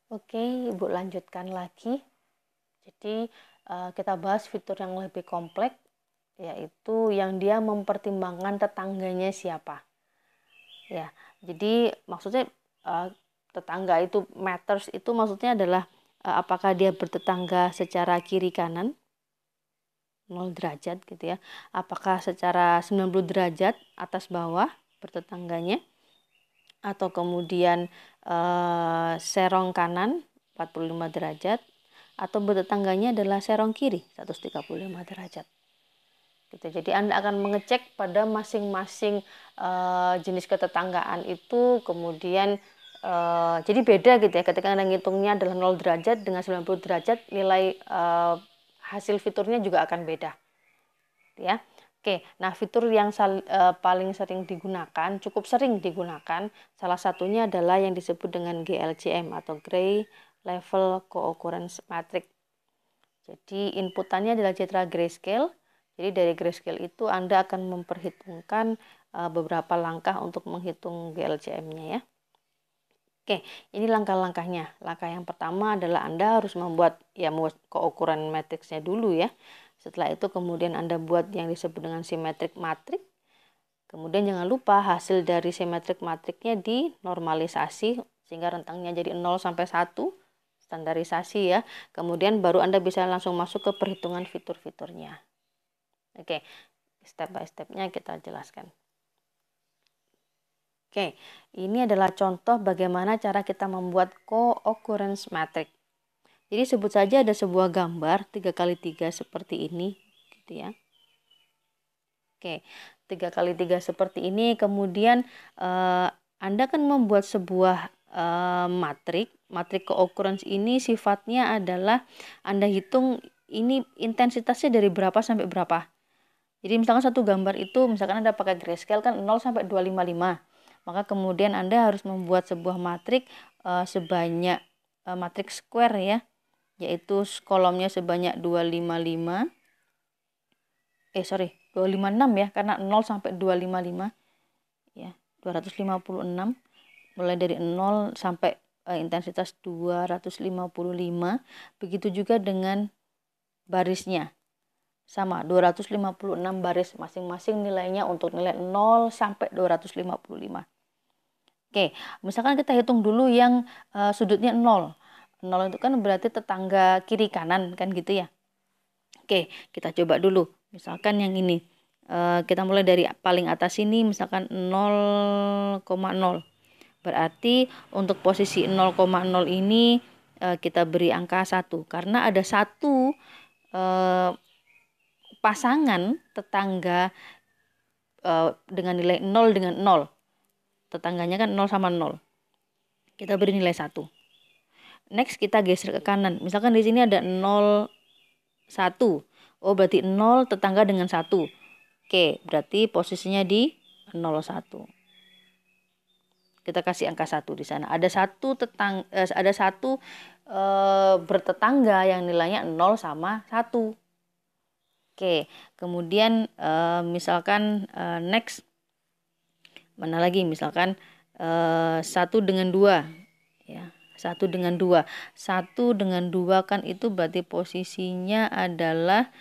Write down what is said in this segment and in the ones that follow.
Oke, Ibu lanjutkan lagi. Jadi kita bahas fitur yang lebih kompleks, yaitu yang dia mempertimbangkan tetangganya siapa. Ya, jadi maksudnya tetangga itu matters itu maksudnya adalah apakah dia bertetangga secara kiri kanan 0 derajat gitu ya. Apakah secara 90 derajat atas bawah bertetangganya, atau kemudian serong kanan 45 derajat, atau bertetangganya adalah serong kiri 135 derajat. Gitu. Jadi Anda akan mengecek pada masing-masing jenis ketetanggaan itu, kemudian jadi beda gitu ya, ketika Anda ngitungnya adalah 0 derajat dengan 90 derajat, nilai hasil fiturnya juga akan beda. Ya. Oke, nah fitur yang paling sering digunakan, cukup sering digunakan, salah satunya adalah yang disebut dengan GLCM atau Gray Level Co-occurrence Matrix. Jadi inputannya adalah citra grayscale. Jadi dari grayscale itu Anda akan memperhitungkan beberapa langkah untuk menghitung GLCM-nya ya. Oke, ini langkah-langkahnya. Langkah yang pertama adalah Anda harus membuat co-occurrence matrixnya dulu ya. Setelah itu kemudian Anda buat yang disebut dengan symmetric matrix. Kemudian jangan lupa hasil dari symmetric matrixnya dinormalisasi sehingga rentangnya jadi 0 sampai 1, standarisasi ya. Kemudian baru Anda bisa langsung masuk ke perhitungan fitur-fiturnya. Oke, step by stepnya kita jelaskan. Oke, ini adalah contoh bagaimana cara kita membuat co-occurrence matrix. Jadi sebut saja ada sebuah gambar 3x3 seperti ini, gitu ya. Oke, 3x3 seperti ini. Kemudian Anda kan membuat sebuah matrik co-occurrence ini sifatnya adalah Anda hitung ini intensitasnya dari berapa sampai berapa. Jadi misalkan satu gambar itu, misalkan Anda pakai grayscale kan 0 sampai 255. Maka kemudian Anda harus membuat sebuah matrik sebanyak matrik square ya, yaitu kolomnya sebanyak 256 ya, karena 0 sampai 255 ya, 256 mulai dari 0 sampai intensitas 255. Begitu juga dengan barisnya. Sama 256 baris masing-masing nilainya untuk nilai 0 sampai 255. Oke, misalkan kita hitung dulu yang sudutnya 0. 0 itu kan berarti tetangga kiri kanan kan gitu ya. Oke, kita coba dulu. Misalkan yang ini. Kita mulai dari paling atas ini misalkan 0,0. Berarti untuk posisi 0,0 ini kita beri angka 1 karena ada satu pasangan tetangga dengan nilai 0 dengan 0. Tetangganya kan 0 sama 0. Kita beri nilai 1. Next kita geser ke kanan. Misalkan di sini ada 0, 1. Oh, berarti 0 tetangga dengan 1. Oke, berarti posisinya di 0, 1. Kita kasih angka 1 di sana. Ada satu bertetangga yang nilainya 0 sama 1. Oke, kemudian misalkan next mana lagi, misalkan 1 dengan 2 ya, 1 dengan 2. 1 dengan 2 kan itu berarti posisinya adalah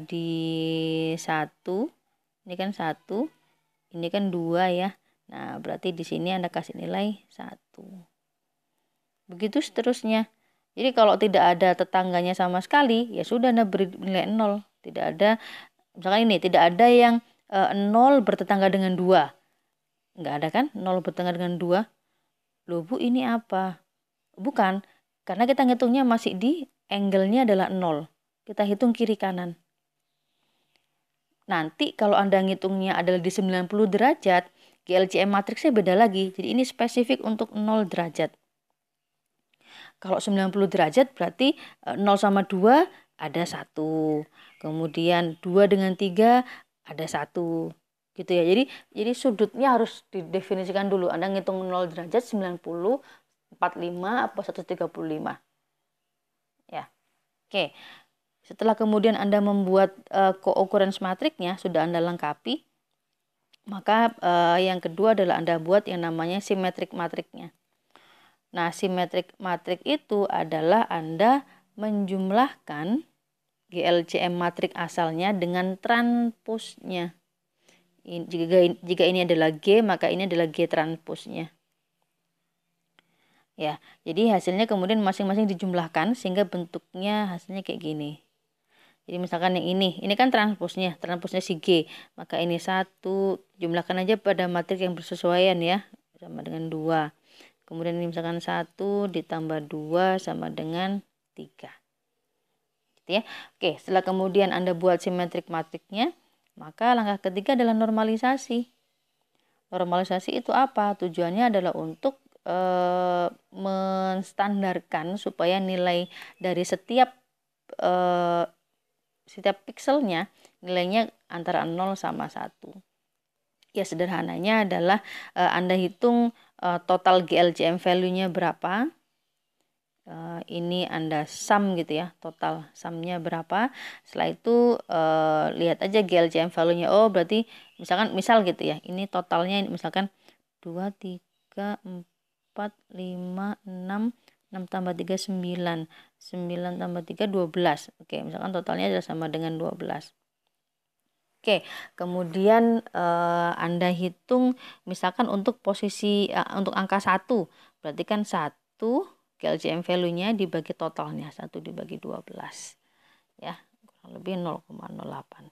di 1. Ini kan 1, ini kan 2 ya. Nah, berarti di sini Anda kasih nilai 1. Begitu seterusnya. Jadi kalau tidak ada tetangganya sama sekali, ya sudah Anda beri nilai 0. Tidak ada, misalkan ini, tidak ada yang 0 bertetangga dengan 2. Enggak ada kan? 0 bertetangga dengan 2. Loh Bu, ini apa? Bukan, karena kita ngitungnya masih di angle-nya adalah 0. Kita hitung kiri kanan. Nanti kalau Anda ngitungnya adalah di 90 derajat, GLCM matriksnya beda lagi. Jadi ini spesifik untuk 0 derajat. Kalau 90 derajat berarti 0 sama 2 ada 1. Kemudian 2 dengan 3 ada 1. Gitu ya. Jadi sudutnya harus didefinisikan dulu. Anda ngitung 0 derajat 90, 45 apa 135. Ya. Oke. Setelah kemudian Anda membuat co-occurrence matrixnya sudah Anda lengkapi, maka yang kedua adalah Anda buat yang namanya symmetric matrixnya. Nah, simetrik matrik itu adalah Anda menjumlahkan GLCM matrik asalnya dengan transposnya. Jika ini adalah G, maka ini adalah G transposnya. Ya, jadi hasilnya kemudian masing-masing dijumlahkan sehingga bentuknya hasilnya kayak gini. Jadi misalkan yang ini kan transposnya si G. Maka ini 1, jumlahkan aja pada matrik yang bersesuaian ya, sama dengan 2. Kemudian ini misalkan 1 ditambah 2 sama dengan 3. Gitu ya. Oke, setelah kemudian Anda buat simetrik matriknya, maka langkah ketiga adalah normalisasi. Normalisasi itu apa? Tujuannya adalah untuk menstandarkan supaya nilai dari setiap pikselnya nilainya antara 0 sama 1. Ya, sederhananya adalah Anda hitung total GLCM value-nya berapa. Ini Anda sum gitu ya, total sumnya berapa. Setelah itu lihat aja GLCM value-nya. Oh, berarti misal gitu ya, ini totalnya misalkan 2, 3, 4, 5, 6 tambah 3, 9. 9 tambah 3, 12. Oke, misalkan totalnya adalah sama dengan 12. Oke, kemudian Anda hitung misalkan untuk posisi, untuk angka 1. Berarti kan 1 GLCM value-nya dibagi totalnya. 1 dibagi 12. Ya, kurang lebih 0,08.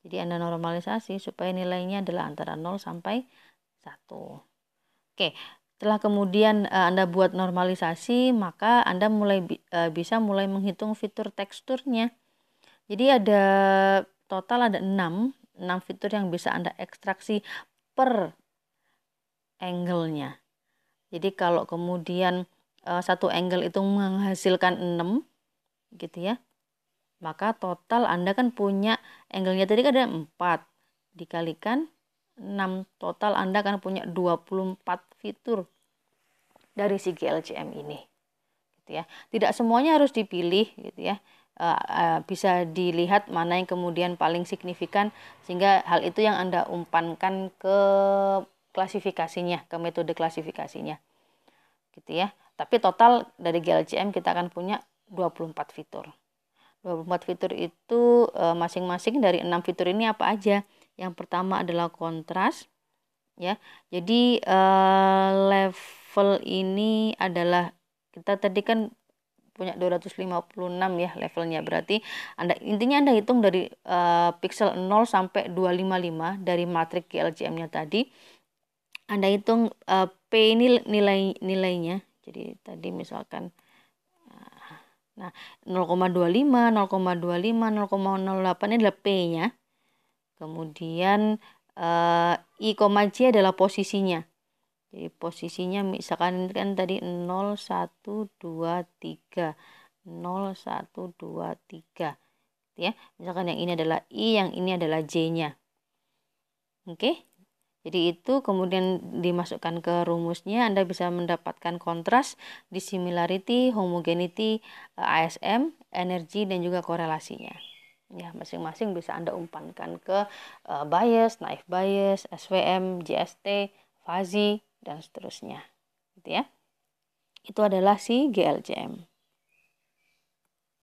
Jadi Anda normalisasi supaya nilainya adalah antara 0 sampai 1. Oke, setelah kemudian Anda buat normalisasi, maka Anda bisa mulai menghitung fitur teksturnya. Jadi total ada 6 fitur yang bisa Anda ekstraksi per angle-nya. Jadi kalau kemudian satu angle itu menghasilkan 6 gitu ya, maka total Anda kan punya angle-nya tadi kan ada 4 dikalikan 6, total Anda akan punya 24 fitur dari si GLCM ini gitu ya. Tidak semuanya harus dipilih gitu ya. Bisa dilihat mana yang kemudian paling signifikan sehingga hal itu yang Anda umpankan ke klasifikasinya, ke metode klasifikasinya gitu ya. Tapi total dari GLCM kita akan punya 24 fitur. 24 fitur itu masing-masing dari 6 fitur ini apa aja? Yang pertama adalah kontras ya. Jadi level ini adalah, kita tadi kan punya 256 ya levelnya. Berarti intinya Anda hitung dari pixel 0 sampai 255 dari matrik GLCM-nya tadi. Anda hitung P ini nilainya. Jadi tadi misalkan 0,25, 0,25, 0,08 ini adalah P-nya. Kemudian I, J adalah posisinya. Jadi posisinya misalkan kan tadi 0, 1, 2, 3. 0, 1, 2, 3. Ya, misalkan yang ini adalah I, yang ini adalah J-nya. Oke. Jadi itu kemudian dimasukkan ke rumusnya, Anda bisa mendapatkan kontras, dissimilarity, homogeneity, ASM, energi, dan juga korelasinya. Ya, masing-masing bisa Anda umpankan ke bias, naive bias, SVM, JST, fuzzy, dan seterusnya. Gitu ya. Itu adalah si GLCM.